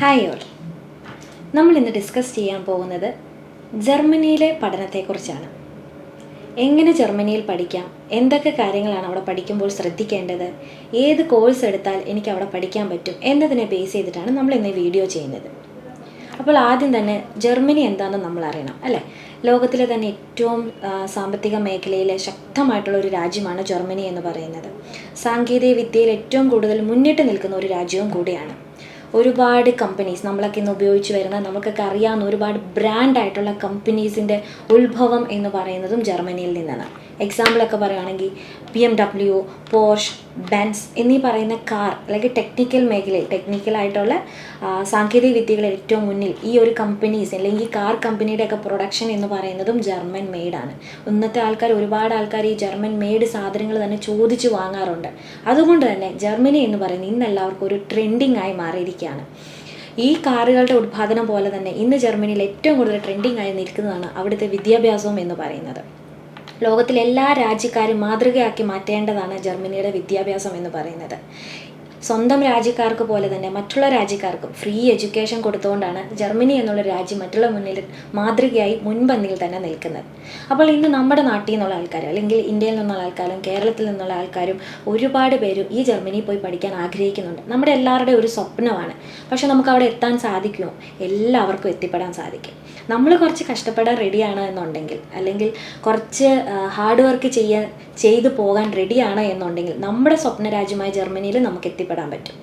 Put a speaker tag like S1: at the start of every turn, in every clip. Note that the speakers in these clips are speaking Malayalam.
S1: ഹായ് ഓൾ, നമ്മൾ ഇന്ന് ഡിസ്കസ് ചെയ്യാൻ പോകുന്നത് ജർമ്മനിയിലെ പഠനത്തെക്കുറിച്ചാണ്. എങ്ങനെ ജർമ്മനിയിൽ പഠിക്കാം, എന്തൊക്കെ കാര്യങ്ങളാണ് അവിടെ പഠിക്കുമ്പോൾ ശ്രദ്ധിക്കേണ്ടത്, ഏത് കോഴ്സ് എടുത്താൽ എനിക്ക് അവിടെ പഠിക്കാൻ പറ്റും എന്നതിനെ ബേസ് ചെയ്തിട്ടാണ് നമ്മൾ ഇന്ന് വീഡിയോ ചെയ്യുന്നത്. അപ്പോൾ ആദ്യം തന്നെ ജർമ്മനി എന്താണെന്ന് നമ്മൾ അറിയണം, അല്ലേ? ലോകത്തിലെ തന്നെ ഏറ്റവും സാമ്പത്തിക മേഖലയിലെ ശക്തമായിട്ടുള്ള ഒരു രാജ്യമാണ് ജർമ്മനി എന്ന് പറയുന്നത്. സാങ്കേതിക വിദ്യയിൽ ഏറ്റവും കൂടുതൽ മുന്നിട്ട് നിൽക്കുന്ന ഒരു രാജ്യവും കൂടിയാണ്. ഒരുപാട് കമ്പനീസ് നമ്മളൊക്കെ ഇന്ന് ഉപയോഗിച്ച് വരുന്ന, നമുക്കൊക്കെ അറിയാവുന്ന ഒരുപാട് ബ്രാൻഡായിട്ടുള്ള കമ്പനീസിൻ്റെ ഉത്ഭവം എന്ന് പറയുന്നതും ജർമ്മനിയിൽ നിന്നാണ്. എക്സാമ്പിളൊക്കെ പറയുകയാണെങ്കിൽ BMW, പോർഷ്, ബെൻസ് എന്നീ പറയുന്ന കാർ അല്ലെങ്കിൽ ടെക്നിക്കൽ മേഖലയിൽ ടെക്നിക്കലായിട്ടുള്ള സാങ്കേതിക വിദ്യകളിൽ ഏറ്റവും മുന്നിൽ ഈ ഒരു കമ്പനീസ് അല്ലെങ്കിൽ കാർ കമ്പനിയുടെയൊക്കെ പ്രൊഡക്ഷൻ എന്ന് പറയുന്നതും ജർമ്മൻ മെയ്ഡാണ്. ഇന്നത്തെ ഒരുപാട് ആൾക്കാർ ഈ ജർമ്മൻ മെയ്ഡ് സാധനങ്ങൾ തന്നെ ചോദിച്ചു വാങ്ങാറുണ്ട്. അതുകൊണ്ട് തന്നെ ജർമ്മനി എന്ന് പറയുന്നത് ഇന്ന് എല്ലാവർക്കും ഒരു ട്രെൻഡിങ് ആയി മാറിയിരിക്കുകയാണ്. ഈ കാറുകളുടെ ഉത്പാദനം പോലെ തന്നെ ഇന്ന് ജർമ്മനിയിൽ ഏറ്റവും കൂടുതൽ ട്രെൻഡിങ് ആയി നിൽക്കുന്നതാണ് അവിടുത്തെ വിദ്യാഭ്യാസം എന്ന് പറയുന്നത്. ലോകത്തിലെ എല്ലാ രാജ്യക്കാരും മാതൃകയാക്കി മാറ്റേണ്ടതാണ് ജർമ്മനിയുടെ വിദ്യാഭ്യാസം എന്ന് പറയുന്നത്. സ്വന്തം രാജ്യക്കാർക്ക് പോലെ തന്നെ മറ്റുള്ള രാജ്യക്കാർക്കും ഫ്രീ എഡ്യൂക്കേഷൻ കൊടുത്തുകൊണ്ടാണ് ജർമ്മനി എന്നുള്ള രാജ്യം മറ്റുള്ള മുന്നിൽ മാതൃകയായി മുൻപന്തിയിൽ തന്നെ നിൽക്കുന്നത്. അപ്പോൾ ഇന്ന് നമ്മുടെ നാട്ടിൽ നിന്നുള്ള ആൾക്കാർ, അല്ലെങ്കിൽ ഇന്ത്യയിൽ നിന്നുള്ള ആൾക്കാരും കേരളത്തിൽ നിന്നുള്ള ആൾക്കാരും ഒരുപാട് പേരും ഈ ജർമ്മനിയിൽ പോയി പഠിക്കാൻ ആഗ്രഹിക്കുന്നുണ്ട്. നമ്മുടെ എല്ലാവരുടെയും ഒരു സ്വപ്നമാണ്. പക്ഷെ നമുക്ക് അവിടെ എത്താൻ സാധിക്കുമോ? എല്ലാവർക്കും എത്തിപ്പെടാൻ സാധിക്കും. നമ്മൾ കുറച്ച് കഷ്ടപ്പെടാൻ റെഡിയാണ് എന്നുണ്ടെങ്കിൽ, അല്ലെങ്കിൽ കുറച്ച് ഹാർഡ് വർക്ക് ചെയ്തു പോകാൻ റെഡിയാണ് എന്നുണ്ടെങ്കിൽ നമ്മുടെ സ്വപ്ന രാജ്യമായ ജർമ്മനിയിൽ നമുക്ക് എത്തിപ്പെടാൻ പറ്റും.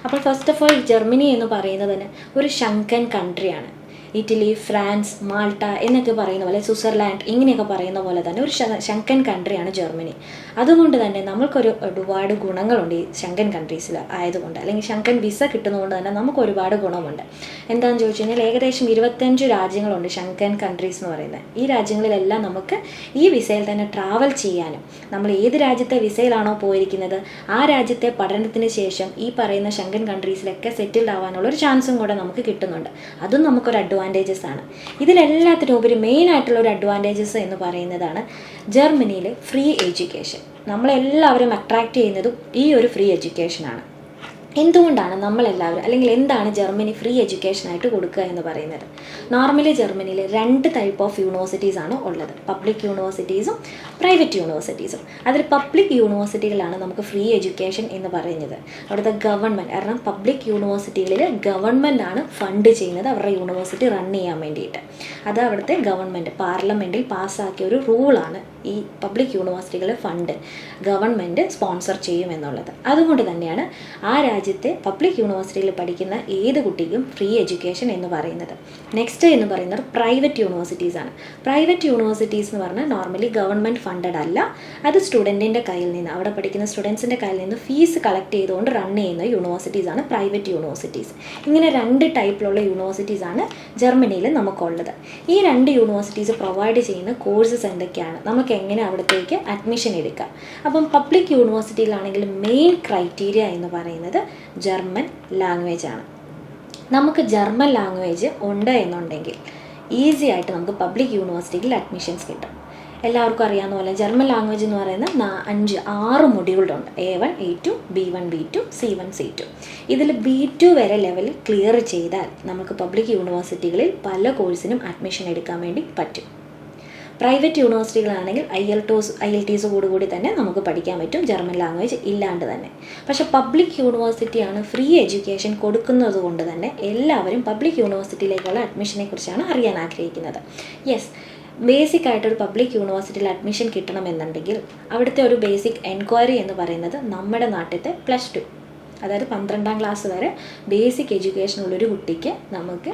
S1: അപ്പോൾ ഫസ്റ്റ് ഓഫ് ഓൾ ജർമ്മനി എന്ന് പറയുന്നത് തന്നെ ഒരു ഷങ്കൻ കൺട്രിയാണ്. ഇറ്റലി, ഫ്രാൻസ്, മാൾട്ട എന്നൊക്കെ പറയുന്ന പോലെ, സ്വിറ്റ്സർലാൻഡ് ഇങ്ങനെയൊക്കെ പറയുന്ന പോലെ തന്നെ ഒരു ഷങ്കൻ കൺട്രിയാണ് ജർമ്മനി. അതുകൊണ്ട് തന്നെ നമ്മൾക്കൊരു ഒരുപാട് ഗുണങ്ങളുണ്ട് ഈ ഷങ്കൻ കൺട്രീസിൽ ആയതുകൊണ്ട്, അല്ലെങ്കിൽ ഷങ്കൻ വിസ കിട്ടുന്നതുകൊണ്ട് തന്നെ നമുക്ക് ഒരുപാട് ഗുണമുണ്ട്. എന്താണെന്ന് ചോദിച്ചു കഴിഞ്ഞാൽ ഏകദേശം 25 രാജ്യങ്ങളുണ്ട് ഷങ്കൻ കൺട്രീസ് എന്ന് പറയുന്നത്. ഈ രാജ്യങ്ങളിലെല്ലാം നമുക്ക് ഈ വിസയിൽ തന്നെ ട്രാവൽ ചെയ്യാനും, നമ്മൾ ഏത് രാജ്യത്തെ വിസയിലാണോ പോയിരിക്കുന്നത് ആ രാജ്യത്തെ പഠനത്തിന് ശേഷം ഈ പറയുന്ന ഷങ്കൻ കൺട്രീസിലൊക്കെ സെറ്റിൽഡ് ആവാനുള്ള ഒരു ചാൻസും കൂടെ നമുക്ക് കിട്ടുന്നുണ്ട്. അതും നമുക്കൊരു അഡ്വാൻറ്റേജസ് ആണ്. ഇതിലെല്ലാത്തിനും ഉപരി മെയിൻ ആയിട്ടുള്ള ഒരു അഡ്വാൻറ്റേജസ് എന്ന് പറയുന്നതാണ് ജർമ്മനിയിലെ ഫ്രീ എഡ്യൂക്കേഷൻ. നമ്മളെല്ലാവരും അട്രാക്റ്റ് ചെയ്യുന്നതും ഈ ഒരു ഫ്രീ എഡ്യൂക്കേഷനാണ്. എന്തുകൊണ്ടാണ് നമ്മളെല്ലാവരും, അല്ലെങ്കിൽ എന്താണ് ജർമ്മനി ഫ്രീ എഡ്യൂക്കേഷനായിട്ട് കൊടുക്കുക എന്ന് പറയുന്നത്? നോർമലി ജർമ്മനിയിൽ 2 ടൈപ്പ് ഓഫ് യൂണിവേഴ്സിറ്റീസ് ആണ് ഉള്ളത്, പബ്ലിക് യൂണിവേഴ്സിറ്റീസും പ്രൈവറ്റ് യൂണിവേഴ്സിറ്റീസും. അതിൽ പബ്ലിക് യൂണിവേഴ്സിറ്റികളാണ് നമുക്ക് ഫ്രീ എഡ്യൂക്കേഷൻ എന്ന് പറയുന്നത്. അവിടുത്തെ ഗവൺമെൻറ്, കാരണം പബ്ലിക് യൂണിവേഴ്സിറ്റികളിൽ ഗവൺമെൻറ്റാണ് ഫണ്ട് ചെയ്യുന്നത് അവരുടെ യൂണിവേഴ്സിറ്റി റൺ ചെയ്യാൻ വേണ്ടിയിട്ട്. അത് അവിടുത്തെ ഗവൺമെൻറ് പാർലമെൻറ്റിൽ പാസ്സാക്കിയ ഒരു റൂളാണ് ഈ പബ്ലിക് യൂണിവേഴ്സിറ്റികളെ ഫണ്ട് ഗവൺമെൻറ് സ്പോൺസർ ചെയ്യും എന്നുള്ളത്. അതുകൊണ്ട് തന്നെയാണ് ആ രാജ്യത്തെ പബ്ലിക് യൂണിവേഴ്സിറ്റിയിൽ പഠിക്കുന്ന ഏത് കുട്ടിക്കും ഫ്രീ എഡ്യൂക്കേഷൻ എന്ന് പറയുന്നത്. നെക്സ്റ്റ് എന്ന് പറയുന്നത് പ്രൈവറ്റ് യൂണിവേഴ്സിറ്റീസ് ആണ്. പ്രൈവറ്റ് യൂണിവേഴ്സിറ്റീസ് എന്ന് പറഞ്ഞാൽ നോർമലി ഗവൺമെൻറ് ഫണ്ടഡ് അല്ല, അത് സ്റ്റുഡൻറ്റിൻ്റെ കയ്യിൽ നിന്ന്, അവിടെ പഠിക്കുന്ന സ്റ്റുഡൻസിൻ്റെ കയ്യിൽ നിന്ന് ഫീസ് കളക്ട് ചെയ്തുകൊണ്ട് റൺ ചെയ്യുന്ന യൂണിവേഴ്സിറ്റീസ് ആണ് പ്രൈവറ്റ് യൂണിവേഴ്സിറ്റീസ്. ഇങ്ങനെ 2 ടൈപ്പിലുള്ള യൂണിവേഴ്സിറ്റീസ് ആണ് ജർമ്മനിയിൽ നമുക്കുള്ളത്. ഈ 2 യൂണിവേഴ്സിറ്റീസ് പ്രൊവൈഡ് ചെയ്യുന്ന കോഴ്സസ് എന്തൊക്കെയാണ്, നമുക്ക് എങ്ങനെ അവിടത്തേക്ക് അഡ്മിഷൻ എടുക്കാം? അപ്പം പബ്ലിക് യൂണിവേഴ്സിറ്റിയിലാണെങ്കിൽ മെയിൻ ക്രൈറ്റീരിയ എന്ന് പറയുന്നത് ജർമ്മൻ ലാംഗ്വേജ് ആണ്. നമുക്ക് ജർമ്മൻ ലാംഗ്വേജ് ഉണ്ട് എന്നുണ്ടെങ്കിൽ ഈസി ആയിട്ട് നമുക്ക് പബ്ലിക് യൂണിവേഴ്സിറ്റിയിൽ അഡ്മിഷൻസ് കിട്ടും. എല്ലാവർക്കും അറിയാവുന്ന പോലെ ജർമ്മൻ ലാംഗ്വേജ് എന്ന് പറയുന്നത് 5-6 മൊഡ്യൂളുണ്ട്. A1, A2, B1, B2, C1, C2. ഇതിൽ B2 വരെ ലെവൽ ക്ലിയർ ചെയ്താൽ നമുക്ക് പബ്ലിക് യൂണിവേഴ്സിറ്റികളിൽ പല കോഴ്സിനും അഡ്മിഷൻ എടുക്കാൻ വേണ്ടി പറ്റും. പ്രൈവറ്റ് യൂണിവേഴ്സിറ്റികളാണെങ്കിൽ IELTS കൂടി തന്നെ നമുക്ക് പഠിക്കാൻ പറ്റും, ജർമ്മൻ ലാംഗ്വേജ് ഇല്ലാണ്ട് തന്നെ. പക്ഷേ പബ്ലിക് യൂണിവേഴ്സിറ്റിയാണ് ഫ്രീ എഡ്യൂക്കേഷൻ കൊടുക്കുന്നത് കൊണ്ട് തന്നെ എല്ലാവരും പബ്ലിക് യൂണിവേഴ്സിറ്റിയിലേക്കുള്ള അഡ്മിഷനെ കുറിച്ചാണ് അറിയാൻ ആഗ്രഹിക്കുന്നത്. യെസ്, ബേസിക് ആയിട്ടൊരു പബ്ലിക് യൂണിവേഴ്സിറ്റിയിൽ അഡ്മിഷൻ കിട്ടണമെന്നുണ്ടെങ്കിൽ അവിടുത്തെ ഒരു ബേസിക് എൻക്വയറി എന്ന് പറയുന്നത് നമ്മുടെ നാട്ടിലത്തെ +2, അതായത് 12ാം ക്ലാസ് വരെ ബേസിക് എഡ്യൂക്കേഷൻ ഉള്ളൊരു കുട്ടിക്ക് നമുക്ക്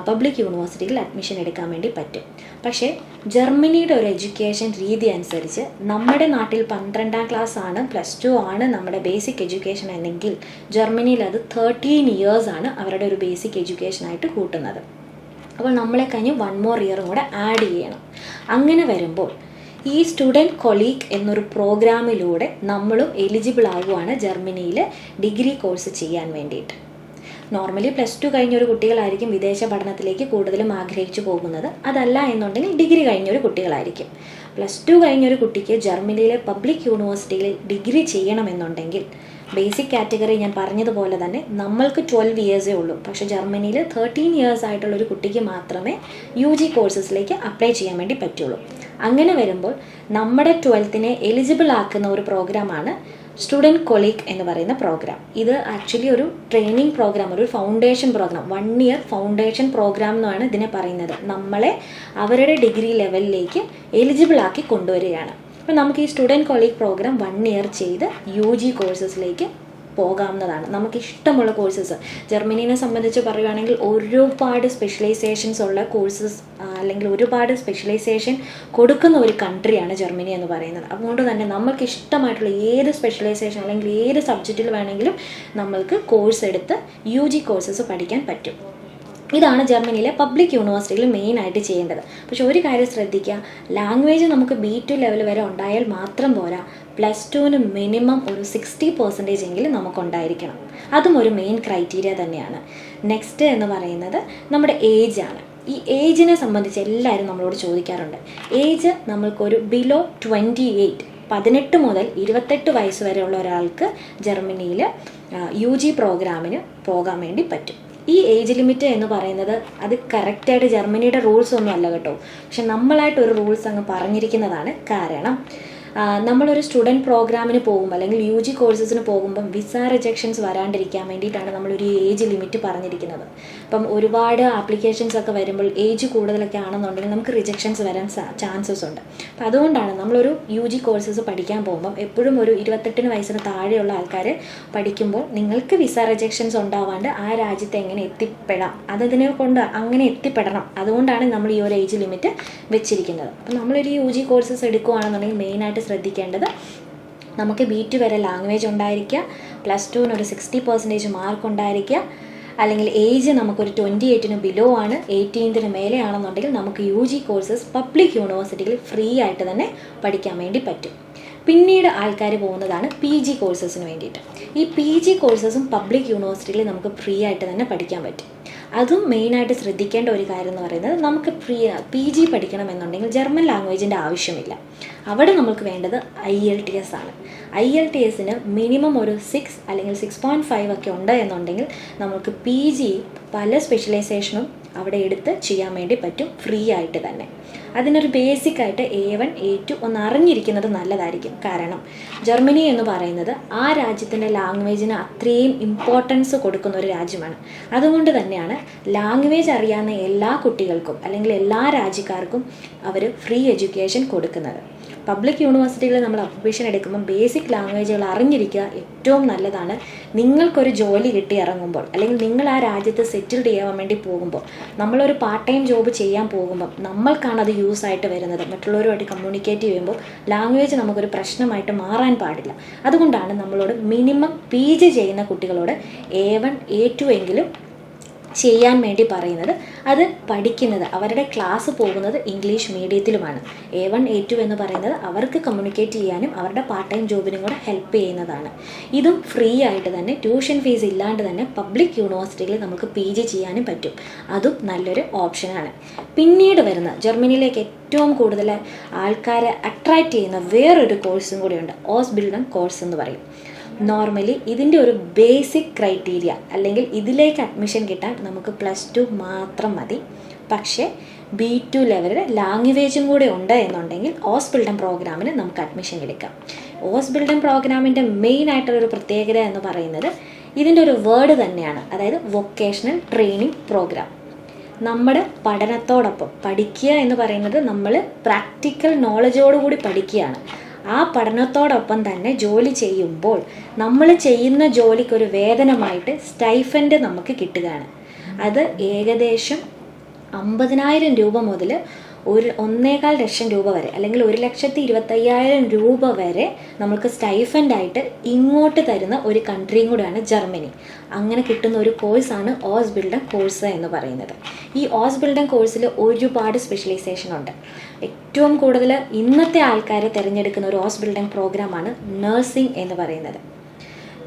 S1: പബ്ലിക് യൂണിവേഴ്സിറ്റിയിൽ അഡ്മിഷൻ എടുക്കാൻ വേണ്ടി പറ്റും. പക്ഷേ ജർമ്മനിയുടെ ഒരു എഡ്യൂക്കേഷൻ രീതി അനുസരിച്ച് നമ്മുടെ നാട്ടിൽ 12ാം ക്ലാസ് ആണ്, +2 ആണ് നമ്മുടെ ബേസിക് എഡ്യൂക്കേഷൻ എന്നെങ്കിൽ ജർമ്മനിയിൽ അത് 13 years ആണ് അവരുടെ ഒരു ബേസിക് എഡ്യൂക്കേഷനായിട്ട് കൂട്ടുന്നത്. അപ്പോൾ നമ്മളെ കഴിഞ്ഞ് 1 more year കൂടെ ആഡ് ചെയ്യണം. അങ്ങനെ വരുമ്പോൾ ഈ സ്റ്റുഡൻറ്റ് കൊളീഗ് എന്നൊരു പ്രോഗ്രാമിലൂടെ നമ്മളും എലിജിബിൾ ആകുവാണ് ജർമ്മനിയിൽ ഡിഗ്രി കോഴ്സ് ചെയ്യാൻ വേണ്ടിയിട്ട്. നോർമലി +2 കഴിഞ്ഞൊരു കുട്ടികളായിരിക്കും വിദേശ പഠനത്തിലേക്ക് കൂടുതലും ആഗ്രഹിച്ചു പോകുന്നത്. അതല്ല എന്നുണ്ടെങ്കിൽ ഡിഗ്രി കഴിഞ്ഞൊരു കുട്ടികളായിരിക്കും. +2 കഴിഞ്ഞൊരു കുട്ടിക്ക് ജർമ്മനിയിലെ പബ്ലിക് യൂണിവേഴ്സിറ്റിയിൽ ഡിഗ്രി ചെയ്യണമെന്നുണ്ടെങ്കിൽ ബേസിക് കാറ്റഗറി ഞാൻ പറഞ്ഞതുപോലെ തന്നെ നമ്മൾക്ക് 12 ഇയേഴ്സേ ഉള്ളൂ. പക്ഷേ ജർമ്മനിയിൽ 13 ഇയേഴ്സ് ആയിട്ടുള്ള ഒരു കുട്ടിക്ക് മാത്രമേ UG കോഴ്സസിലേക്ക് അപ്ലൈ ചെയ്യാൻ വേണ്ടി പറ്റുള്ളൂ. അങ്ങനെ വരുമ്പോൾ നമ്മുടെ 12th എലിജിബിൾ ആക്കുന്ന ഒരു പ്രോഗ്രാമാണ് സ്റ്റുഡൻറ്റ് കൊളീഗ് എന്ന് പറയുന്ന പ്രോഗ്രാം. ഇത് ആക്ച്വലി ഒരു ട്രെയിനിങ് പ്രോഗ്രാം, ഒരു foundation programme, 1 year foundation programme എന്നാണ് ഇതിനെ പറയുന്നത്. നമ്മളെ അവരുടെ ഡിഗ്രി ലെവലിലേക്ക് എലിജിബിൾ ആക്കി കൊണ്ടുവരികയാണ്. അപ്പോൾ നമുക്ക് ഈ സ്റ്റുഡൻറ്റ് കൊളീഗ് പ്രോഗ്രാം 1 ഇയർ ചെയ്ത് UG കോഴ്സസിലേക്ക് പോകാവുന്നതാണ്. നമുക്ക് ഇഷ്ടമുള്ള കോഴ്സസ്, ജർമ്മനീനെ സംബന്ധിച്ച് പറയുകയാണെങ്കിൽ ഒരുപാട് സ്പെഷ്യലൈസേഷൻസ് ഉള്ള കോഴ്സസ് അല്ലെങ്കിൽ ഒരുപാട് സ്പെഷ്യലൈസേഷൻ കൊടുക്കുന്ന ഒരു കൺട്രിയാണ് ജർമ്മനി എന്ന് പറയുന്നത്. അതുകൊണ്ട് തന്നെ നമുക്ക് ഇഷ്ടമായിട്ടുള്ള ഏത് സ്പെഷ്യലൈസേഷൻ അല്ലെങ്കിൽ ഏത് സബ്ജക്റ്റിൽ വേണമെങ്കിലും നമ്മൾക്ക് കോഴ്സ് എടുത്ത് UG കോഴ്സസ് പഠിക്കാൻ പറ്റും. ഇതാണ് ജർമ്മനിയിലെ പബ്ലിക് യൂണിവേഴ്സിറ്റിയിൽ മെയിനായിട്ട് ചെയ്യേണ്ടത്. പക്ഷെ ഒരു കാര്യം ശ്രദ്ധിക്കുക, ലാംഗ്വേജ് നമുക്ക് B2 ലെവൽ വരെ ഉണ്ടായാൽ മാത്രം പോരാ, +2 മിനിമം ഒരു 60% എങ്കിലും നമുക്കുണ്ടായിരിക്കണം. അതും ഒരു മെയിൻ ക്രൈറ്റീരിയ തന്നെയാണ്. നെക്സ്റ്റ് എന്ന് പറയുന്നത് നമ്മുടെ ഏജാണ്. ഈ ഏജിനെ സംബന്ധിച്ച് എല്ലാവരും നമ്മളോട് ചോദിക്കാറുണ്ട്. ഏജ് നമ്മൾക്കൊരു ബിലോ 28, 18 മുതൽ 28 വയസ്സ് വരെയുള്ള ഒരാൾക്ക് ജർമ്മനിയിൽ UG പ്രോഗ്രാമിന് പോകാൻ വേണ്ടി പറ്റും. ഈ ഏജ് ലിമിറ്റ് എന്ന് പറയുന്നത് അത് കറക്റ്റായിട്ട് ജർമ്മനിയുടെ റൂൾസ് ഒന്നും അല്ല കേട്ടോ. പക്ഷെ നമ്മളായിട്ടൊരു റൂൾസ് അങ്ങ് പറഞ്ഞിരിക്കുന്നതാണ്. കാരണം നമ്മളൊരു സ്റ്റുഡൻറ്റ് പ്രോഗ്രാമിന് പോകുമ്പോൾ അല്ലെങ്കിൽ UG കോഴ്സസിന് പോകുമ്പം വിസ റിജക്ഷൻസ് വരാണ്ടിരിക്കാൻ വേണ്ടിയിട്ടാണ് നമ്മളൊരു ഏജ് ലിമിറ്റ് പറഞ്ഞിരിക്കുന്നത്. അപ്പം ഒരുപാട് ആപ്ലിക്കേഷൻസ് ഒക്കെ വരുമ്പോൾ ഏജ് കൂടുതലൊക്കെ ആണെന്നുണ്ടെങ്കിൽ നമുക്ക് റിജക്ഷൻസ് വരാൻ ചാൻസസ് ഉണ്ട്. അപ്പം അതുകൊണ്ടാണ് നമ്മളൊരു UG കോഴ്സസ് പഠിക്കാൻ പോകുമ്പം എപ്പോഴും ഒരു 28 വയസ്സിന് താഴെയുള്ള ആൾക്കാർ പഠിക്കുമ്പോൾ നിങ്ങൾക്ക് വിസ റിജക്ഷൻസ് ഉണ്ടാവാണ്ട് ആ രാജ്യത്ത് എങ്ങനെ എത്തിപ്പെടാം, അതിനെ കൊണ്ട് അങ്ങനെ എത്തിപ്പെടണം. അതുകൊണ്ടാണ് നമ്മൾ ഈ ഒരു ഏജ് ലിമിറ്റ് വെച്ചിരിക്കുന്നത്. അപ്പം നമ്മളൊരു UG കോഴ്സസ് എടുക്കുകയാണെന്നുണ്ടെങ്കിൽ മെയിനായിട്ട് ശ്രദ്ധിക്കേണ്ടത് നമുക്ക് B2 വരെ ലാംഗ്വേജ് ഉണ്ടായിരിക്കുക, +2 ഒരു 60% മാർക്ക് ഉണ്ടായിരിക്കുക, അല്ലെങ്കിൽ ഏജ് നമുക്കൊരു 28 ബിലോ ആണ്, 18 മേലെ ആണെന്നുണ്ടെങ്കിൽ നമുക്ക് UG കോഴ്സസ് പബ്ലിക് യൂണിവേഴ്സിറ്റിയിൽ ഫ്രീ ആയിട്ട് തന്നെ പഠിക്കാൻ വേണ്ടി പറ്റും. പിന്നീട് ആൾക്കാർ പോകുന്നതാണ് PG കോഴ്സസിന് വേണ്ടിയിട്ട്. ഈ PG കോഴ്സസും പബ്ലിക് യൂണിവേഴ്സിറ്റിയിൽ നമുക്ക് ഫ്രീ ആയിട്ട് തന്നെ പഠിക്കാൻ പറ്റും. അതും മെയിനായിട്ട് ശ്രദ്ധിക്കേണ്ട ഒരു കാര്യം എന്ന് പറയുന്നത്, നമുക്ക് PG പഠിക്കണമെന്നുണ്ടെങ്കിൽ ജർമ്മൻ ലാംഗ്വേജിൻ്റെ ആവശ്യമില്ല. അവിടെ നമുക്ക് വേണ്ടത് IELTS ആണ്. IELTSന് മിനിമം ഒരു 6 അല്ലെങ്കിൽ 6.5 ഒക്കെ ഉണ്ട് എന്നുണ്ടെങ്കിൽ നമുക്ക് PG പല സ്പെഷ്യലൈസേഷനും അവിടെ എടുത്ത് ചെയ്യാൻ വേണ്ടി പറ്റും ഫ്രീ ആയിട്ട് തന്നെ. അതിനൊരു ബേസിക്കായിട്ട് A1 A2 ഒന്ന് അറിഞ്ഞിരിക്കുന്നത് നല്ലതായിരിക്കും. കാരണം ജർമ്മനി എന്ന് പറയുന്നത് ആ രാജ്യത്തിൻ്റെ ലാംഗ്വേജിന് അത്രയും ഇമ്പോർട്ടൻസ് കൊടുക്കുന്ന ഒരു രാജ്യമാണ്. അതുകൊണ്ട് തന്നെയാണ് ലാംഗ്വേജ് അറിയാവുന്ന എല്ലാ കുട്ടികൾക്കും അല്ലെങ്കിൽ എല്ലാ രാജ്യക്കാർക്കും അവർ ഫ്രീ എഡ്യൂക്കേഷൻ കൊടുക്കുന്നത്. പബ്ലിക് യൂണിവേഴ്സിറ്റികളിൽ നമ്മൾ അഡ്മിഷൻ എടുക്കുമ്പോൾ ബേസിക് ലാംഗ്വേജുകൾ അറിഞ്ഞിരിക്കുക ഏറ്റവും നല്ലതാണ്. നിങ്ങൾക്കൊരു ജോലി കിട്ടി ഇറങ്ങുമ്പോൾ അല്ലെങ്കിൽ നിങ്ങൾ ആ രാജ്യത്ത് സെറ്റിൽഡ് ചെയ്യാൻ വേണ്ടി പോകുമ്പോൾ, നമ്മളൊരു പാർട്ട് ടൈം ജോബ് ചെയ്യാൻ പോകുമ്പോൾ നമ്മൾക്കാണ് അത് യൂസ് ആയിട്ട് വരുന്നത്. മറ്റുള്ളവരുമായിട്ട് കമ്മ്യൂണിക്കേറ്റ് ചെയ്യുമ്പോൾ ലാംഗ്വേജ് നമുക്കൊരു പ്രശ്നമായിട്ട് മാറാൻ പാടില്ല. അതുകൊണ്ടാണ് നമ്മളോട് മിനിമം PG ചെയ്യുന്ന കുട്ടികളോട് A1 A2 എങ്കിലും ചെയ്യാൻ വേണ്ടി പറയുന്നത്. അത് പഠിക്കുന്നത് അവരുടെ ക്ലാസ് പോകുന്നത് ഇംഗ്ലീഷ് മീഡിയത്തിലുമാണ്. A1 A2 എന്ന് പറയുന്നത് അവർക്ക് കമ്മ്യൂണിക്കേറ്റ് ചെയ്യാനും അവരുടെ പാർട്ട് ടൈം ജോബിനും കൂടെ ഹെൽപ്പ് ചെയ്യുന്നതാണ്. ഇതും ഫ്രീ ആയിട്ട് തന്നെ ട്യൂഷൻ ഫീസ് ഇല്ലാണ്ട് തന്നെ പബ്ലിക് യൂണിവേഴ്സിറ്റിയിൽ നമുക്ക് PG ചെയ്യാനും പറ്റും. അതും നല്ലൊരു ഓപ്ഷനാണ്. പിന്നീട് വരുന്ന ജർമ്മനിയിലേക്ക് ഏറ്റവും കൂടുതൽ ആൾക്കാരെ അട്രാക്റ്റ് ചെയ്യുന്ന വേറൊരു കോഴ്സും കൂടിയുണ്ട്, ഓസ്ബിൽഡൻ കോഴ്സ് എന്ന് പറയും. നോർമലി ഇതിൻ്റെ ഒരു ബേസിക് ക്രൈറ്റീരിയ അല്ലെങ്കിൽ ഇതിലേക്ക് അഡ്മിഷൻ കിട്ടാൻ നമുക്ക് +2 മാത്രം മതി. പക്ഷേ B2 ലെവലിൽ ലാംഗ്വേജും കൂടെ ഉണ്ട് എന്നുണ്ടെങ്കിൽ ഓസ്ബിൽഡൻ പ്രോഗ്രാമിന് നമുക്ക് അഡ്മിഷൻ എടുക്കാം. ഓസ്ബിൽഡൻ പ്രോഗ്രാമിൻ്റെ മെയിൻ ആയിട്ടുള്ളൊരു പ്രത്യേകത എന്ന് പറയുന്നത് ഇതിൻ്റെ ഒരു വേർഡ് തന്നെയാണ്, അതായത് വൊക്കേഷണൽ ട്രെയിനിങ് പ്രോഗ്രാം. നമ്മുടെ പഠനത്തോടൊപ്പം പഠിക്കുക എന്ന് പറയുന്നത് നമ്മൾ പ്രാക്ടിക്കൽ നോളജോടുകൂടി പഠിക്കുകയാണ്. ആ പഠനത്തോടൊപ്പം തന്നെ ജോലി ചെയ്യുമ്പോൾ നമ്മൾ ചെയ്യുന്ന ജോലിക്കൊരു വേതനമായിട്ട് സ്റ്റൈഫൻഡ് നമുക്ക് കിട്ടുകയാണ്. അത് ഏകദേശം 50,000 രൂപ മുതൽ 1.25 ലക്ഷം രൂപ വരെ അല്ലെങ്കിൽ 1,25,000 രൂപ വരെ നമുക്ക് സ്റ്റൈഫൻഡായിട്ട് ഇങ്ങോട്ട് തരുന്ന ഒരു കൺട്രിയും കൂടെയാണ് ജർമ്മനി. അങ്ങനെ കിട്ടുന്ന ഒരു കോഴ്സാണ് ഓസ്ബിൽഡൻ കോഴ്സ് എന്ന് പറയുന്നത്. ഈ ഓസ്ബിൽഡൻ കോഴ്സിൽ ഒരുപാട് സ്പെഷ്യലൈസേഷൻ ഉണ്ട്. ഏറ്റവും കൂടുതൽ ഇന്നത്തെ ആൾക്കാരെ തിരഞ്ഞെടുക്കുന്ന ഒരു ഓസ്ബിൽഡൻ പ്രോഗ്രാമാണ് നഴ്സിംഗ് എന്ന് പറയുന്നത്.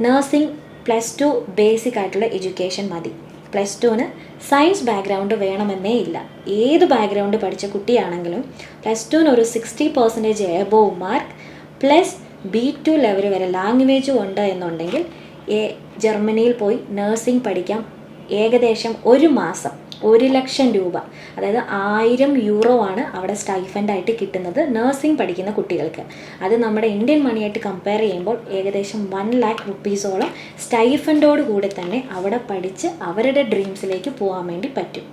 S1: നഴ്സിംഗ് +2 ബേസിക് ആയിട്ടുള്ള എഡ്യൂക്കേഷൻ മതി. +2ന് സയൻസ് ബാക്ക്ഗ്രൗണ്ട് വേണമെന്നേ ഇല്ല. ഏത് ബാക്ക്ഗ്രൗണ്ട് പഠിച്ച കുട്ടിയാണെങ്കിലും +2ന് ഒരു 60% above mark plus B2 level വരെ ലാംഗ്വേജും ഉണ്ട് എന്നുണ്ടെങ്കിൽ ജർമ്മനിയിൽ പോയി നഴ്സിംഗ് പഠിക്കാം. ഏകദേശം ഒരു മാസം 1,00,000 രൂപ, അതായത് 1000 യൂറോ ആണ് അവിടെ സ്റ്റൈഫൻഡായിട്ട് കിട്ടുന്നത് നഴ്സിംഗ് പഠിക്കുന്ന കുട്ടികൾക്ക്. അത് നമ്മുടെ ഇന്ത്യൻ മണിയായിട്ട് കമ്പയർ ചെയ്യുമ്പോൾ ഏകദേശം 1,00,000 റുപ്പീസോളം സ്റ്റൈഫൻഡോട് കൂടി തന്നെ അവിടെ പഠിച്ച് അവരുടെ ഡ്രീംസിലേക്ക് പോകാൻ വേണ്ടി പറ്റും.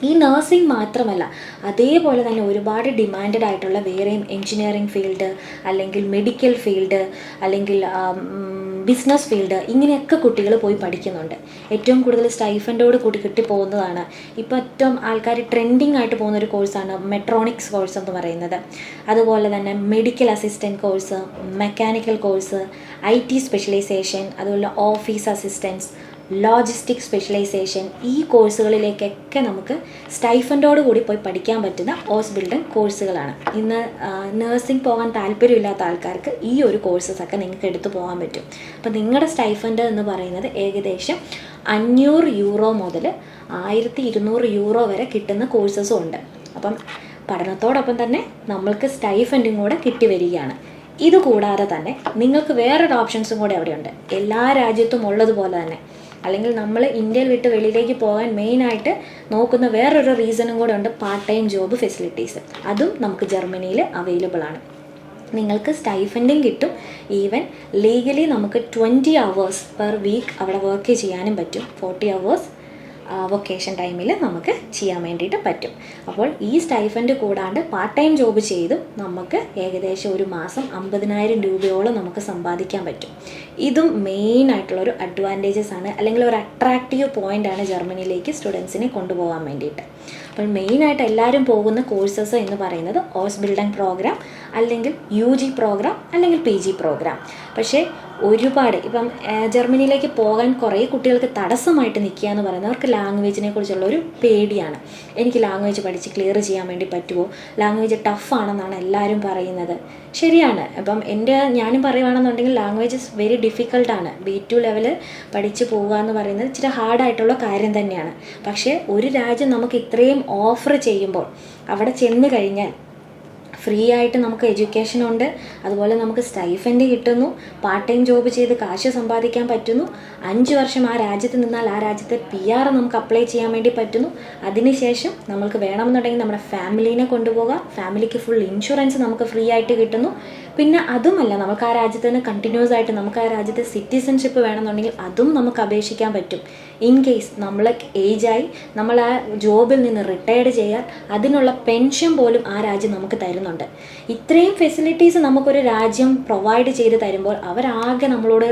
S1: ഈ നഴ്സിംഗ് മാത്രമല്ല, അതേപോലെ തന്നെ ഒരുപാട് ഡിമാൻഡഡ് ആയിട്ടുള്ള വേറെയും എൻജിനീയറിംഗ് ഫീൽഡ്, അല്ലെങ്കിൽ മെഡിക്കൽ ഫീൽഡ്, അല്ലെങ്കിൽ ബിസിനസ് ഫീൽഡ്, ഇങ്ങനെയൊക്കെ കുട്ടികൾ പോയി പഠിക്കുന്നുണ്ട്. ഏറ്റവും കൂടുതൽ സ്റ്റൈഫൻഡോട് കൂടി കിട്ടിപ്പോകുന്നതാണ്. ഇപ്പോൾ ഏറ്റവും ആൾക്കാർ ട്രെൻഡിങ് ആയിട്ട് പോകുന്നൊരു കോഴ്സാണ് മെട്രോണിക്സ് കോഴ്സ് എന്ന് പറയുന്നത്. അതുപോലെ തന്നെ medical assistant course, mechanical course, IT specialisation, അതുപോലെ ഓഫീസ് അസിസ്റ്റൻസ്, ലോജിസ്റ്റിക് സ്പെഷ്യലൈസേഷൻ, ഈ കോഴ്സുകളിലേക്കൊക്കെ നമുക്ക് സ്റ്റൈഫൻഡോട് കൂടി പോയി പഠിക്കാൻ പറ്റുന്ന ഓസ്ബിൽഡൻ കോഴ്സുകളാണ്. ഇന്ന് നഴ്സിംഗ് പോകാൻ താല്പര്യമില്ലാത്ത ആൾക്കാർക്ക് ഈ ഒരു കോഴ്സസൊക്കെ നിങ്ങൾക്ക് എടുത്തു പോകാൻ പറ്റും. അപ്പോൾ നിങ്ങളുടെ സ്റ്റൈഫൻഡ് എന്ന് പറയുന്നത് ഏകദേശം 500 യൂറോ മുതൽ 1200 യൂറോ വരെ കിട്ടുന്ന കോഴ്സസും ഉണ്ട്. അപ്പം പഠനത്തോടൊപ്പം തന്നെ നമ്മൾക്ക് സ്റ്റൈഫൻഡും കൂടെ കിട്ടി വരികയാണ്. ഇതുകൂടാതെ തന്നെ നിങ്ങൾക്ക് വേറൊരു ഓപ്ഷൻസും കൂടെ അവിടെയുണ്ട്. എല്ലാ രാജ്യത്തും ഉള്ളതുപോലെ തന്നെ, അല്ലെങ്കിൽ നമ്മൾ ഇന്ത്യയിൽ വിട്ട് വെളിയിലേക്ക് പോകാൻ മെയിനായിട്ട് നോക്കുന്ന വേറൊരു റീസണും കൂടെ ഉണ്ട്, പാർട്ട് ടൈം ജോബ് ഫെസിലിറ്റീസ്. അതും നമുക്ക് ജർമ്മനിയിൽ അവൈലബിൾ ആണ്. നിങ്ങൾക്ക് സ്റ്റൈഫൻഡും കിട്ടും. ഈവൻ ലീഗലി നമുക്ക് 20 hours പെർ വീക്ക് അവിടെ വർക്ക് ചെയ്യാനും പറ്റും. 40 hours വൊക്കേഷൻ ടൈമിൽ നമുക്ക് ചെയ്യാൻ വേണ്ടിയിട്ട് പറ്റും. അപ്പോൾ ഈ സ്റ്റൈഫൻഡ് കൂടാണ്ട് പാർട്ട് ടൈം ജോബ് ചെയ്തും നമുക്ക് ഏകദേശം ഒരു മാസം 50,000 രൂപയോളം നമുക്ക് സമ്പാദിക്കാൻ പറ്റും. ഇതും മെയിനായിട്ടുള്ളൊരു അഡ്വാൻറ്റേജസ് ആണ്, അല്ലെങ്കിൽ ഒരു അട്രാക്റ്റീവ് പോയിൻ്റാണ് ജർമ്മനിയിലേക്ക് സ്റ്റുഡൻസിനെ കൊണ്ടുപോകാൻ വേണ്ടിയിട്ട്. അപ്പോൾ മെയിനായിട്ട് എല്ലാവരും പോകുന്ന കോഴ്സസ് എന്ന് പറയുന്നത് ഓസ്ബിൽഡൻ പ്രോഗ്രാം, അല്ലെങ്കിൽ UG പ്രോഗ്രാം, അല്ലെങ്കിൽ PG പ്രോഗ്രാം. പക്ഷേ ഒരുപാട് ഇപ്പം ജർമ്മനിയിലേക്ക് പോകാൻ കുറേ കുട്ടികൾക്ക് തടസ്സമായിട്ട് നിൽക്കുക എന്ന് പറയുന്നത് അവർക്ക് ലാംഗ്വേജിനെ കുറിച്ചുള്ളൊരു പേടിയാണ്. എനിക്ക് ലാംഗ്വേജ് പഠിച്ച് ക്ലിയർ ചെയ്യാൻ വേണ്ടി പറ്റുമോ, ലാംഗ്വേജ് ടഫാണെന്നാണ് എല്ലാവരും പറയുന്നത്. ശരിയാണ്. അപ്പം ഞാനും പറയുകയാണെന്നുണ്ടെങ്കിൽ ലാംഗ്വേജ് വെരി ഡിഫിക്കൽട്ടാണ്. B2 ലെവൽ പഠിച്ച് പോവുക എന്ന് പറയുന്നത് ഇച്ചിരി ഹാർഡായിട്ടുള്ള കാര്യം തന്നെയാണ്. പക്ഷേ ഒരു രാജ്യം നമുക്ക് ഇത്രയും ഓഫർ ചെയ്യുമ്പോൾ അവിടെ ചെന്ന് കഴിഞ്ഞാൽ ഫ്രീ ആയിട്ട് നമുക്ക് എഡ്യൂക്കേഷൻ ഉണ്ട്, അതുപോലെ നമുക്ക് സ്റ്റൈഫൻഡ് കിട്ടുന്നു, പാർട്ട് ടൈം ജോബ് ചെയ്ത് കാശ് സമ്പാദിക്കാൻ പറ്റുന്നു, 5 വർഷം ആ രാജ്യത്ത് നിന്നാൽ ആ രാജ്യത്തെ PR നമുക്ക് അപ്ലൈ ചെയ്യാൻ വേണ്ടി പറ്റുന്നു. അതിനുശേഷം നമ്മൾക്ക് വേണമെന്നുണ്ടെങ്കിൽ നമ്മുടെ ഫാമിലീനെ കൊണ്ടുപോകാം, ഫാമിലിക്ക് ഫുൾ ഇൻഷുറൻസ് നമുക്ക് ഫ്രീ ആയിട്ട് കിട്ടുന്നു. പിന്നെ അതുമല്ല, നമുക്ക് ആ രാജ്യത്ത് നിന്ന് കണ്ടിന്യൂസ് ആയിട്ട് നമുക്ക് ആ രാജ്യത്തെ സിറ്റിസൺഷിപ്പ് വേണമെന്നുണ്ടെങ്കിൽ അതും നമുക്ക് അപേക്ഷിക്കാൻ പറ്റും. ഇൻ കേസ് നമ്മൾ ഏജായി നമ്മൾ ആ ജോബിൽ നിന്ന് റിട്ടയർഡ് ചെയ്യാൻ അതിനുള്ള പെൻഷൻ പോലും ആ രാജ്യം നമുക്ക് തരുന്നുണ്ട്. ഇത്രയും ഫെസിലിറ്റീസ് നമുക്കൊരു രാജ്യം പ്രൊവൈഡ് ചെയ്ത് തരുമ്പോൾ അവരാകെ നമ്മളോട്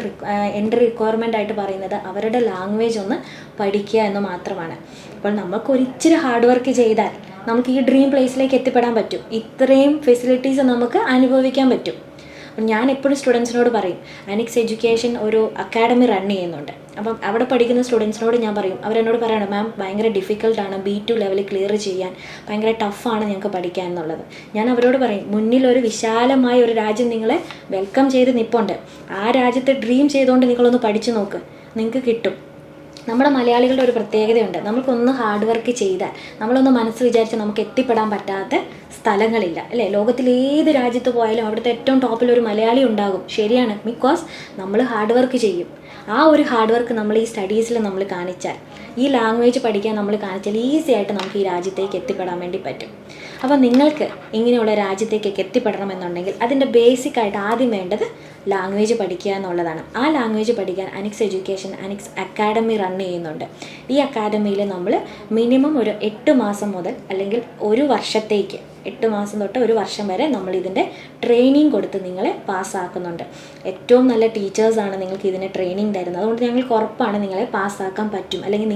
S1: എൻട്രി റിക്വയർമെൻ്റ് ആയിട്ട് പറയുന്നത് അവരുടെ ലാംഗ്വേജ് ഒന്ന് പഠിക്കുക എന്ന് മാത്രമാണ്. അപ്പോൾ നമുക്കൊരിച്ചിരി ഹാർഡ് വർക്ക് ചെയ്താൽ നമുക്ക് ഈ ഡ്രീം പ്ലേസിലേക്ക് എത്തിപ്പെടാൻ പറ്റും. ഇത്രയും ഫെസിലിറ്റീസ് നമുക്ക് അനുഭവിക്കാൻ പറ്റും. ഞാൻ എപ്പോഴും സ്റ്റുഡൻസിനോട് പറയും, അനിക്സ് എഡ്യൂക്കേഷൻ ഒരു അക്കാഡമി റൺ ചെയ്യുന്നുണ്ട്. അപ്പം അവിടെ പഠിക്കുന്ന സ്റ്റുഡൻസിനോട് ഞാൻ പറയും, അവരെന്നോട് പറയണം, മാം ഭയങ്കര ഡിഫിക്കൽട്ടാണ് B2 ലെവൽ ക്ലിയർ ചെയ്യാൻ, ഭയങ്കര ടഫാണ് ഞങ്ങൾക്ക് പഠിക്കാൻ എന്നുള്ളത്. ഞാൻ അവരോട് പറയും, മുന്നിലൊരു വിശാലമായ ഒരു രാജ്യം നിങ്ങളെ വെൽക്കം ചെയ്ത് നിൽപ്പുണ്ട്. ആ രാജ്യത്തെ ഡ്രീം ചെയ്തുകൊണ്ട് നിങ്ങളൊന്ന് പഠിച്ചു നോക്ക്, നിങ്ങൾക്ക് കിട്ടും. നമ്മുടെ മലയാളികളുടെ ഒരു പ്രത്യേകതയുണ്ട്, നമുക്കൊന്ന് ഹാർഡ് വർക്ക് ചെയ്താൽ നമ്മളൊന്ന് മനസ്സ് വിചാരിച്ച് നമുക്ക് എത്തിപ്പെടാൻ പറ്റാത്ത സ്ഥലങ്ങളില്ല, അല്ലേ? ലോകത്തിലേത് രാജ്യത്ത് പോയാലും അവിടുത്തെ ഏറ്റവും ടോപ്പിൽ ഒരു മലയാളി ഉണ്ടാകും. ശരിയാണ്, ബിക്കോസ് നമ്മൾ ഹാർഡ് വർക്ക് ചെയ്യും. ആ ഒരു ഹാർഡ് വർക്ക് നമ്മൾ ഈ സ്റ്റഡീസിൽ നമ്മൾ കാണിച്ചാൽ, ഈ ലാംഗ്വേജ് പഠിക്കാൻ നമ്മൾ കാണിച്ചാൽ ഈസി ആയിട്ട് നമുക്ക് ഈ രാജ്യത്തേക്ക് എത്തിപ്പെടാൻ വേണ്ടി പറ്റും. അപ്പോൾ നിങ്ങൾക്ക് ഇങ്ങനെയുള്ള രാജ്യത്തേക്കൊക്കെ എത്തിപ്പെടണമെന്നുണ്ടെങ്കിൽ അതിൻ്റെ ബേസിക്കായിട്ട് ആദ്യം വേണ്ടത് ലാംഗ്വേജ് പഠിക്കുക എന്നുള്ളതാണ്. ആ ലാംഗ്വേജ് പഠിക്കാൻ അനിക്സ് എഡ്യൂക്കേഷൻ അനിക്സ് അക്കാഡമി റൺ ചെയ്യുന്നുണ്ട്. ഈ അക്കാഡമിയിൽ നമ്മൾ മിനിമം ഒരു 8 മാസം മുതൽ അല്ലെങ്കിൽ ഒരു വർഷത്തേക്ക് 8 മാസം തൊട്ട് ഒരു വർഷം വരെ നമ്മളിതിൻ്റെ ട്രെയിനിങ് കൊടുത്ത് നിങ്ങളെ പാസ്സാക്കുന്നുണ്ട്. ഏറ്റവും നല്ല ടീച്ചേഴ്സാണ് നിങ്ങൾക്ക് ഇതിന് ട്രെയിനിങ് തരുന്നത്. അതുകൊണ്ട് ഞങ്ങൾക്ക് ഉറപ്പാണ് നിങ്ങളെ പാസ്സാക്കാൻ പറ്റും, അല്ലെങ്കിൽ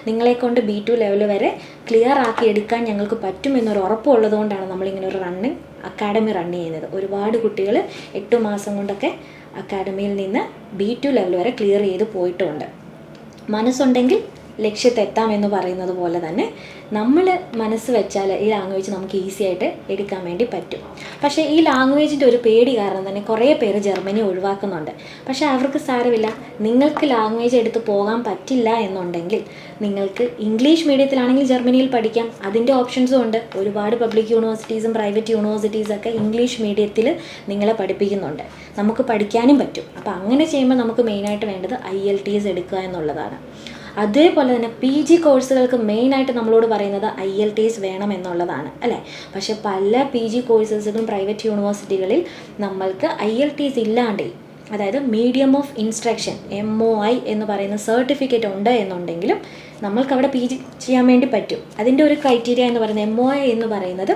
S1: നിങ്ങളെക്കൊണ്ട് B2 ലെവൽ വരെ ക്ലിയർ ആക്കി എടുക്കാൻ ഞങ്ങൾക്ക് പറ്റുമെന്നൊരു ഉറപ്പുള്ളത് കൊണ്ടാണ് നമ്മളിങ്ങനെ ഒരു അക്കാഡമി റൺ ചെയ്യുന്നത്. ഒരുപാട് കുട്ടികൾ 8 മാസം കൊണ്ടൊക്കെ അക്കാഡമിയിൽ നിന്ന് B2 ലെവൽ വരെ ക്ലിയർ ചെയ്ത് പോയിട്ടുമുണ്ട്. മനസ്സുണ്ടെങ്കിൽ ലക്ഷ്യത്തെത്താമെന്ന് പറയുന്നത് പോലെ തന്നെ നമ്മൾ മനസ്സ് വെച്ചാൽ ഈ ലാംഗ്വേജ് നമുക്ക് ഈസി ആയിട്ട് എടുക്കാൻ വേണ്ടി പറ്റും. പക്ഷേ ഈ ലാംഗ്വേജിൻ്റെ ഒരു പേടി കാരണം തന്നെ കുറേ പേര് ജർമ്മനി ഒഴിവാക്കുന്നുണ്ട്. പക്ഷേ അവർക്ക് സാരമില്ല, നിങ്ങൾക്ക് ലാംഗ്വേജ് എടുത്ത് പോകാൻ പറ്റില്ല എന്നുണ്ടെങ്കിൽ നിങ്ങൾക്ക് ഇംഗ്ലീഷ് മീഡിയത്തിലാണെങ്കിൽ ജർമ്മനിയിൽ പഠിക്കാം. അതിൻ്റെ ഓപ്ഷൻസും ഉണ്ട്. ഒരുപാട് പബ്ലിക് യൂണിവേഴ്സിറ്റീസും പ്രൈവറ്റ് യൂണിവേഴ്സിറ്റീസൊക്കെ ഇംഗ്ലീഷ് മീഡിയത്തിൽ നിങ്ങളെ പഠിപ്പിക്കുന്നുണ്ട്. നമുക്ക് പഠിക്കാനും പറ്റും. അപ്പോൾ അങ്ങനെ ചെയ്യുമ്പോൾ നമുക്ക് മെയിനായിട്ട് വേണ്ടത് IELTS എടുക്കുക എന്നുള്ളതാണ്. അതേപോലെ തന്നെ PG കോഴ്സുകൾക്ക് മെയിനായിട്ട് നമ്മളോട് പറയുന്നത് IELTS വേണം എന്നുള്ളതാണ് അല്ലേ. പക്ഷേ പല PG കോഴ്സസിലും പ്രൈവറ്റ് യൂണിവേഴ്സിറ്റികളിൽ നമ്മൾക്ക് IELTS ഇല്ലാണ്ട്, അതായത് മീഡിയം ഓഫ് ഇൻസ്ട്രക്ഷൻ MOI എന്ന് പറയുന്ന സർട്ടിഫിക്കറ്റ് ഉണ്ട് എന്നുണ്ടെങ്കിലും നമ്മൾക്കവിടെ PG ചെയ്യാൻ വേണ്ടി പറ്റും. അതിൻ്റെ ഒരു ക്രൈറ്റീരിയ എന്ന് പറയുന്നത് MOI എന്ന് പറയുന്നത്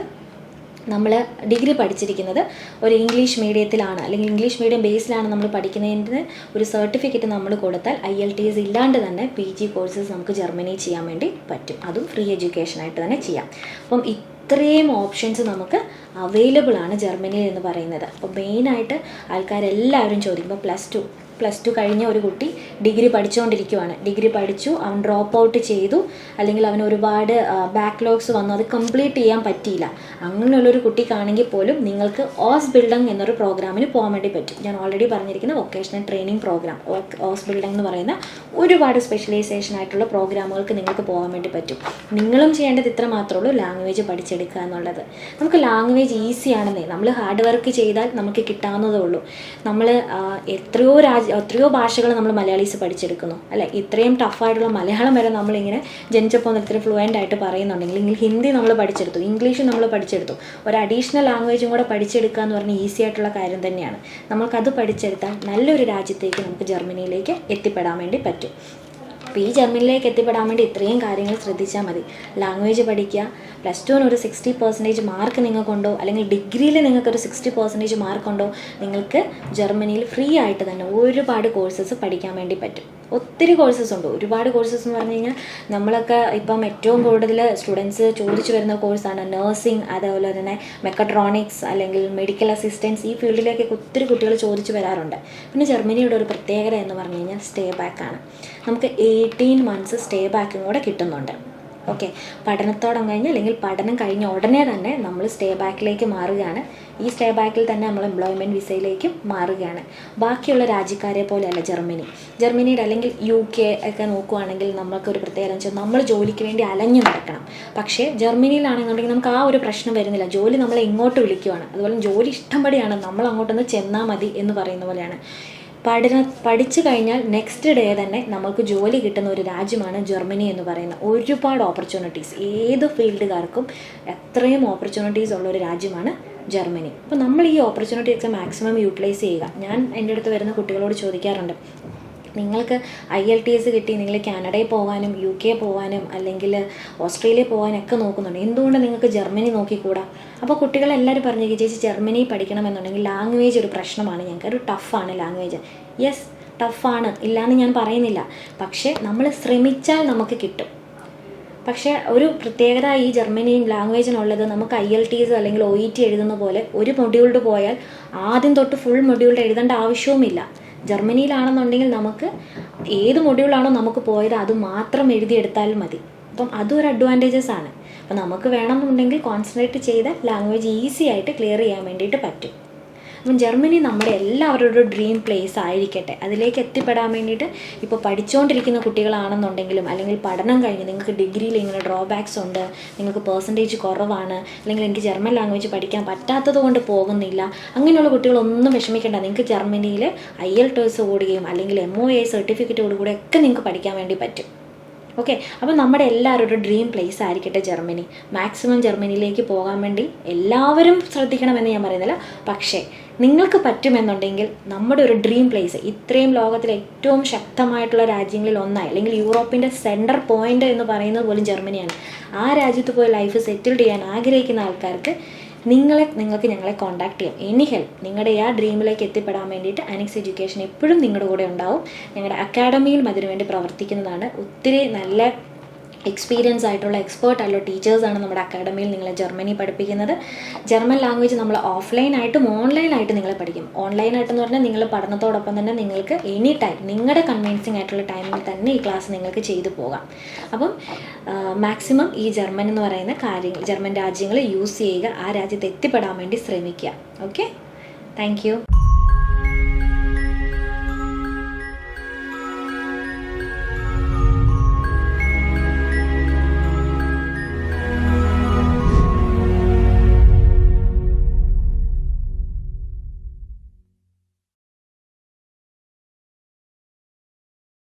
S1: നമ്മൾ ഡിഗ്രി പഠിച്ചിരിക്കുന്നത് ഒരു ഇംഗ്ലീഷ് മീഡിയത്തിലാണ്, അല്ലെങ്കിൽ ഇംഗ്ലീഷ് മീഡിയം ബേസിലാണ് നമ്മൾ പഠിക്കുന്നതിന് ഒരു സർട്ടിഫിക്കറ്റ് നമ്മൾ കൊടുത്താൽ IELTS ഇല്ലാണ്ട് തന്നെ PG കോഴ്സസ് നമുക്ക് ജർമ്മനിയിൽ ചെയ്യാൻ വേണ്ടി പറ്റും. അതും ഫ്രീ എഡ്യൂക്കേഷനായിട്ട് തന്നെ ചെയ്യാം. അപ്പം ഇത്രയും ഓപ്ഷൻസ് നമുക്ക് അവൈലബിൾ ആണ് ജർമ്മനിയിൽ എന്ന് പറയുന്നത്. അപ്പോൾ മെയിനായിട്ട് ആൾക്കാരെല്ലാവരും ചോദിക്കുമ്പോൾ പ്ലസ് ടു കഴിഞ്ഞ ഒരു കുട്ടി ഡിഗ്രി പഠിച്ചുകൊണ്ടിരിക്കുവാണ്. ഡിഗ്രി പഠിച്ചു, അവൻ ഡ്രോപ്പ് ഔട്ട് ചെയ്തു, അല്ലെങ്കിൽ അവന് ഒരുപാട് ബാക്ക്ലോഗ്സ് വന്നു, അത് കംപ്ലീറ്റ് ചെയ്യാൻ പറ്റിയില്ല. അങ്ങനെയുള്ളൊരു കുട്ടിക്കാണെങ്കിൽ പോലും നിങ്ങൾക്ക് ഓസ്ബിൽഡിംഗ് എന്നൊരു പ്രോഗ്രാമിന് പോകാൻ വേണ്ടി പറ്റും. ഞാൻ ഓൾറെഡി പറഞ്ഞിരിക്കുന്ന വൊക്കേഷണൽ ട്രെയിനിങ് പ്രോഗ്രാം ഓസ്ബിൽഡിംഗ് എന്ന് പറയുന്ന ഒരുപാട് സ്പെഷ്യലൈസേഷൻ ആയിട്ടുള്ള പ്രോഗ്രാമുകൾക്ക് നിങ്ങൾക്ക് പോകാൻ വേണ്ടി പറ്റും. നിങ്ങളും ചെയ്യേണ്ടത് ഇത്ര മാത്രമേ ഉള്ളൂ, ലാംഗ്വേജ് പഠിച്ചെടുക്കുക എന്നുള്ളത്. നമുക്ക് ലാംഗ്വേജ് ഈസിയാണെന്നേ, നമ്മൾ ഹാർഡ് വർക്ക് ചെയ്താൽ നമുക്ക് കിട്ടാവുന്നതേ ഉള്ളൂ. നമ്മൾ എത്രയോ ഭാഷകൾ നമ്മൾ മലയാളീസ് പഠിച്ചെടുക്കുന്നു അല്ലേ. ഇത്രയും ടഫായിട്ടുള്ള മലയാളം വരെ നമ്മളിങ്ങനെ ജനിച്ചപ്പോൾ ഇത്ര ഫ്ലുവൻ്റ് ആയിട്ട് പറയുന്നുണ്ടെങ്കിൽ ഹിന്ദി നമ്മൾ പഠിച്ചെടുത്തു, ഇംഗ്ലീഷും നമ്മൾ പഠിച്ചെടുത്തു. ഒരു അഡീഷണൽ ലാംഗ്വേജും കൂടെ പഠിച്ചെടുക്കുക എന്ന് പറഞ്ഞാൽ ഈസി ആയിട്ടുള്ള കാര്യം തന്നെയാണ്. നമുക്കത് പഠിച്ചെടുത്താൽ നല്ലൊരു രാജ്യത്തേക്ക് നമുക്ക് ജർമ്മനിയിലേക്ക് എത്തിപ്പെടാൻ വേണ്ടി പറ്റും. അപ്പോൾ ഈ ജർമ്മനിയിലേക്ക് എത്തിപ്പെടാൻ വേണ്ടി ഇത്രയും കാര്യങ്ങൾ ശ്രദ്ധിച്ചാൽ മതി. ലാംഗ്വേജ് പഠിക്കുക, +2 ഒരു 60% മാർക്ക് നിങ്ങൾക്കുണ്ടോ, അല്ലെങ്കിൽ ഡിഗ്രിയിൽ നിങ്ങൾക്കൊരു 60% മാർക്കുണ്ടോ, നിങ്ങൾക്ക് ജർമ്മനിയിൽ ഫ്രീ ആയിട്ട് തന്നെ ഒരുപാട് കോഴ്സസ് പഠിക്കാൻ വേണ്ടി പറ്റും. ഒത്തിരി കോഴ്സസ് ഉണ്ട്. ഒരുപാട് കോഴ്സസ് എന്ന് പറഞ്ഞു കഴിഞ്ഞാൽ നമ്മളൊക്കെ ഇപ്പം ഏറ്റവും കൂടുതൽ സ്റ്റുഡൻസ് ചോദിച്ചു വരുന്ന കോഴ്സാണ് നഴ്സിംഗ്, അതേപോലെ തന്നെ മെക്കട്രോണിക്സ് അല്ലെങ്കിൽ മെഡിക്കൽ അസിസ്റ്റൻസ്. ഈ ഫീൽഡിലേക്കൊക്കെ ഒത്തിരി കുട്ടികൾ ചോദിച്ചു വരാറുണ്ട്. പിന്നെ ജർമ്മനിയുടെ ഒരു പ്രത്യേകത എന്ന് പറഞ്ഞു കഴിഞ്ഞാൽ സ്റ്റേ ബാക്കാണ്. നമുക്ക് 18 months സ്റ്റേ ബാക്കും കൂടെ കിട്ടുന്നുണ്ട്. ഓക്കെ, പഠനം കഴിഞ്ഞ ഉടനെ തന്നെ നമ്മൾ സ്റ്റേ ബാക്കിലേക്ക് മാറുകയാണ്. ഈ സ്റ്റേ ബാക്കിൽ തന്നെ നമ്മൾ എംപ്ലോയ്മെൻറ്റ് വിസയിലേക്കും മാറുകയാണ്. ബാക്കിയുള്ള രാജ്യക്കാരെ പോലെയല്ല ജർമ്മനിയുടെ അല്ലെങ്കിൽ UK ഒക്കെ നോക്കുകയാണെങ്കിൽ നമുക്കൊരു പ്രത്യേകത വെച്ചാൽ നമ്മൾ ജോലിക്ക് വേണ്ടി അലഞ്ഞു നടക്കണം. പക്ഷേ ജർമ്മനിയിലാണെന്നുണ്ടെങ്കിൽ നമുക്ക് ആ ഒരു പ്രശ്നം വരുന്നില്ല. ജോലി നമ്മളെ ഇങ്ങോട്ട് വിളിക്കുവാണ്. അതുപോലെ ജോലി ഇഷ്ടംപടിയാണ്, നമ്മൾ അങ്ങോട്ടൊന്ന് ചെന്നാൽ മതി എന്ന് പറയുന്ന പോലെയാണ്. പഠിച്ചു കഴിഞ്ഞാൽ നെക്സ്റ്റ് ഡേ തന്നെ നമുക്ക് ജോലി കിട്ടുന്ന ഒരു രാജ്യമാണ് ജർമ്മനി എന്ന് പറയുന്നത്. ഒരുപാട് ഓപ്പർച്യൂണിറ്റീസ്, ഏത് ഫീൽഡുകാർക്കും എത്രയും ഓപ്പർച്യൂണിറ്റീസ് ഉള്ള ഒരു രാജ്യമാണ് ജർമ്മനി. അപ്പോൾ നമ്മൾ ഈ ഓപ്പർച്യൂണിറ്റീസ് മാക്സിമം യൂട്ടിലൈസ് ചെയ്യുക. ഞാൻ എൻ്റെ അടുത്ത് വരുന്ന കുട്ടികളോട് ചോദിക്കാറുണ്ട്, നിങ്ങൾക്ക് IELTS കിട്ടി നിങ്ങൾ കാനഡയിൽ പോകാനും UK പോകാനും അല്ലെങ്കിൽ ഓസ്ട്രേലിയ പോകാനൊക്കെ നോക്കുന്നുണ്ട്, എന്തുകൊണ്ട് നിങ്ങൾക്ക് ജർമ്മനി നോക്കിക്കൂടാ? അപ്പോൾ കുട്ടികളെല്ലാവരും പറഞ്ഞു, ചേച്ചി ജർമ്മനി പഠിക്കണമെന്നുണ്ടെങ്കിൽ ലാംഗ്വേജ് ഒരു പ്രശ്നമാണ്, ഞങ്ങൾക്ക് ഒരു ടഫാണ് ലാംഗ്വേജ്. യെസ്, ടഫാണ്, ഇല്ലയെന്ന് ഞാൻ പറയുന്നില്ല. പക്ഷേ നമ്മൾ ശ്രമിച്ചാൽ നമുക്ക് കിട്ടും. പക്ഷേ ഒരു പ്രത്യേകത ഈ ജർമ്മനി ലാംഗ്വേജിനുള്ളത്, നമുക്ക് IELTS അല്ലെങ്കിൽ OET എഴുതുന്ന പോലെ ഒരു മൊഡ്യൂൾഡ് പോയാൽ ആദ്യം തൊട്ട് ഫുൾ മൊഡ്യൂൾഡ് എഴുതേണ്ട ആവശ്യവുമില്ല. ജർമ്മനിയിലാണെന്നുണ്ടെങ്കിൽ നമുക്ക് ഏത് മൊഡ്യൂളാണോ നമുക്ക് പോയത് അത് മാത്രം എഴുതിയെടുത്താൽ മതി. അപ്പം അതൊരു അഡ്വാൻറ്റേജസ് ആണ്. അപ്പം നമുക്ക് വേണമെന്നുണ്ടെങ്കിൽ കോൺസെൻട്രേറ്റ് ചെയ്താൽ ലാംഗ്വേജ് ഈസി ആയിട്ട് ക്ലിയർ ചെയ്യാൻ വേണ്ടിയിട്ട് പറ്റും. അപ്പം ജർമ്മനി നമ്മുടെ എല്ലാവരുടെ ഡ്രീം പ്ലേസ് ആയിരിക്കട്ടെ. അതിലേക്ക് എത്തിപ്പെടാൻ വേണ്ടിയിട്ട് ഇപ്പോൾ പഠിച്ചുകൊണ്ടിരിക്കുന്ന കുട്ടികളാണെന്നുണ്ടെങ്കിലും, അല്ലെങ്കിൽ പഠനം കഴിഞ്ഞ് നിങ്ങൾക്ക് ഡിഗ്രിയിൽ ഇങ്ങനെ ഡ്രോബാക്സ് ഉണ്ട്, നിങ്ങൾക്ക് പെർസെൻറ്റേജ് കുറവാണ്, അല്ലെങ്കിൽ എനിക്ക് ജർമ്മൻ ലാംഗ്വേജ് പഠിക്കാൻ പറ്റാത്തത് കൊണ്ട് പോകുന്നില്ല, അങ്ങനെയുള്ള കുട്ടികളൊന്നും വിഷമിക്കേണ്ട. നിങ്ങൾക്ക് ജർമ്മനിയിൽ IELTS ഓടുകയും അല്ലെങ്കിൽ MOA സർട്ടിഫിക്കറ്റോടുകൂടെ ഒക്കെ നിങ്ങൾക്ക് പഠിക്കാൻ വേണ്ടി പറ്റും. ഓക്കെ, അപ്പോൾ നമ്മുടെ എല്ലാവരുടെ ഡ്രീം പ്ലേസ് ആയിരിക്കട്ടെ ജർമ്മനി. മാക്സിമം ജർമ്മനിയിലേക്ക് പോകാൻ വേണ്ടി എല്ലാവരും ശ്രദ്ധിക്കണമെന്ന് ഞാൻ പറയുന്നില്ല, പക്ഷേ നിങ്ങൾക്ക് പറ്റുമെന്നുണ്ടെങ്കിൽ നമ്മുടെ ഒരു ഡ്രീം പ്ലേസ്, ഇത്രയും ലോകത്തിലെ ഏറ്റവും ശക്തമായിട്ടുള്ള രാജ്യങ്ങളിൽ ഒന്നായി, അല്ലെങ്കിൽ യൂറോപ്പിൻ്റെ സെൻറ്റർ പോയിൻ്റ് എന്ന് പറയുന്നത് പോലും ജർമ്മനിയാണ്. ആ രാജ്യത്ത് പോയി ലൈഫ് സെറ്റിൽ ചെയ്യാൻ ആഗ്രഹിക്കുന്ന ആൾക്കാർക്ക് നിങ്ങൾക്ക് ഞങ്ങളെ കോൺടാക്ട് ചെയ്യാം. എനി ഹെൽപ്പ്, നിങ്ങളുടെ ആ ഡ്രീമിലേക്ക് എത്തിപ്പെടാൻ വേണ്ടിയിട്ട് അനിക്സ് എഡ്യൂക്കേഷൻ എപ്പോഴും നിങ്ങളുടെ കൂടെ ഉണ്ടാവും. ഞങ്ങളുടെ അക്കാഡമിയിൽ അതിനുവേണ്ടി പ്രവർത്തിക്കുന്നതാണ്. ഒത്തിരി നല്ല എക്സ്പീരിയൻസ് ആയിട്ടുള്ള എക്സ്പേർട്ട് ആയിട്ടുള്ള ടീച്ചേഴ്സാണ് നമ്മുടെ അക്കാഡമിയിൽ നിങ്ങളെ ജർമ്മനി പഠിപ്പിക്കുന്നത്. ജർമ്മൻ ലാംഗ്വേജ് നമ്മൾ ഓഫ്ലൈനായിട്ടും ഓൺലൈനായിട്ടും നിങ്ങളെ പഠിക്കും. ഓൺലൈനായിട്ടെന്ന് പറഞ്ഞാൽ നിങ്ങൾ പഠനത്തോടൊപ്പം തന്നെ നിങ്ങൾക്ക് എനി ടൈം നിങ്ങളുടെ കൺവിൻസിങ് ആയിട്ടുള്ള ടൈമിൽ തന്നെ ഈ ക്ലാസ് നിങ്ങൾക്ക് ചെയ്തു പോകാം. അപ്പം മാക്സിമം ഈ ജർമ്മൻ എന്ന് പറയുന്ന കാര്യങ്ങൾ, ജർമ്മൻ രാജ്യങ്ങൾ യൂസ് ചെയ്യുക, ആ രാജ്യത്ത് എത്തിപ്പെടാൻ വേണ്ടി ശ്രമിക്കുക. Okay, thank you.